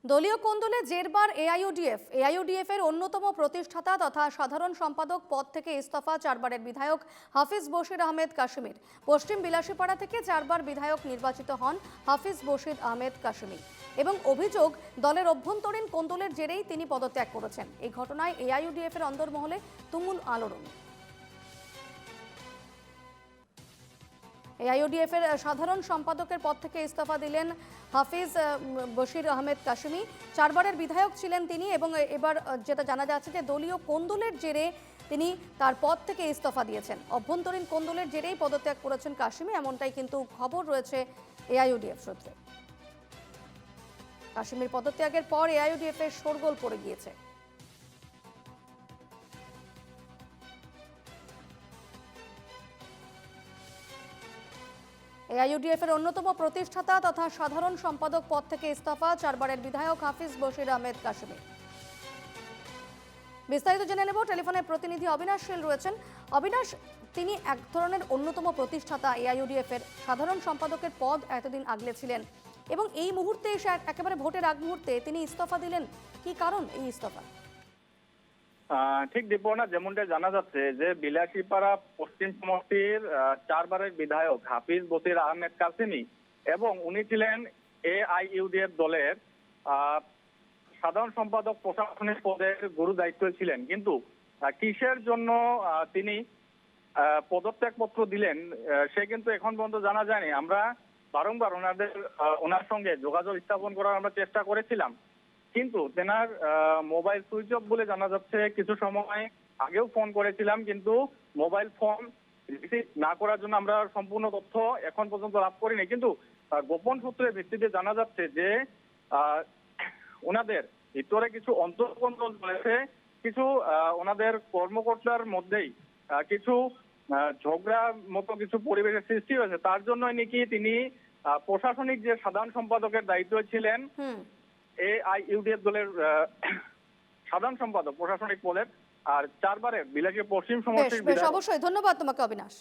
দলীয় কোন্দলে জেরবার এআইইউডিএফ এর অন্যতম প্রতিষ্ঠাতা তথা সাধারণ সম্পাদক পদ থেকে ইস্তফা চারবারের বিধায়ক হাফিজ বশির আহমেদ কাশিমির। পশ্চিম বিলাসীপাড়া থেকে চারবার বিধায়ক নির্বাচিত হন হাফিজ বশির আহমেদ কাশিমি এবং অভিযোগ দলের অভ্যন্তরীণ কোন্দলের জেরেই তিনি পদত্যাগ করেছেন। এই ঘটনায় এআইইউডিএফ এর অন্দরমহলে তুমুল আলোড়ন। এআইইউডিএফ এর সাধারণ সম্পাদকের পদ থেকে ইস্তফা দিলেন হাফিজ বশির আহমেদ কাশিমি। চারবারের বিধায়ক ছিলেন তিনি এবং এবার যেটা জানা যাচ্ছে যে দলীয় কোন্দলের জেরে তিনি তার পদ থেকে ইস্তফা দিয়েছেন। অভ্যন্তরীণ কোন্দলের জেরেই পদত্যাগ করেছেন কাশিমি, এমনটাই কিন্তু খবর রয়েছে এআইইউডিএফ সূত্রে। কাশিমির পদত্যাগের পর এআইইউডিএফ এর শোরগোল পড়ে গিয়েছে। এআইইউডিএফ এর অন্যতম প্রতিষ্ঠাতা তথা সাধারণ সম্পাদক পদ থেকে ইস্তফা চারবারের বিধায়ক হাফিজ বশির আহমেদ কাশিমি। বিস্তারিত জেনে নেব, টেলিফোনে প্রতিনিধি অবিনাশ শীল রয়েছেন। অবিনাশ, তিনি এক ধরনের অন্যতম প্রতিষ্ঠাতা, এআইইউডিএফ এর সাধারণ সম্পাদকের পদ এতদিন আগলে ছিলেন এবং এই মুহূর্তে এসে একেবারে ভোটের আগ মুহূর্তে তিনি ইস্তফা দিলেন। কি কারণ এই ইস্তফা? ঠিক দীপনা, যেমনটা জানা যাচ্ছে যে বিলাসীপাড়া পশ্চিম সমষ্টির চারবারের বিধায়ক হাফিজ বশির আহমেদ কাসিমি এবং উনি ছিলেন এআইইউডিএফ দলের সাধারণ সম্পাদক প্রশাসনিক পদের গুরু দায়িত্বে ছিলেন। কিন্তু কিসের জন্য তিনি পদত্যাগপত্র দিলেন সে কিন্তু এখন পর্যন্ত জানা যায়নি। আমরা বারংবার ওনার সঙ্গে যোগাযোগ স্থাপন করার আমরা চেষ্টা করেছিলাম, কিন্তু তেনার মোবাইল সুইচ অফ বলে জানা যাচ্ছে। কিছু সময় আগেও ফোন করেছিলাম, কিন্তু মোবাইল ফোন রিসিভ না করার জন্য আমরা সম্পূর্ণ তথ্য এখন পর্যন্ত লাভ করিনি। কিন্তু গোপন সূত্রের ভিত্তিতে জানা যাচ্ছে যে ওনাদের ভিতরে কিছু অন্তর্কোন্দল রয়েছে, কিছু ওনাদের কর্মকর্তার মধ্যেই কিছু ঝগড়ার মতো কিছু পরিবেশের সৃষ্টি হয়েছে। তার জন্যই নাকি তিনি প্রশাসনিক যে সাধারণ সম্পাদকের দায়িত্ব ছিলেন এআইইউডিএফ দলের সাধারণ সম্পাদক প্রশাসনিক পদের আর চারবারের বিলাসী পশ্চিম সমষ্টির। অবশ্যই ধন্যবাদ তোমাকে অবিনাশ।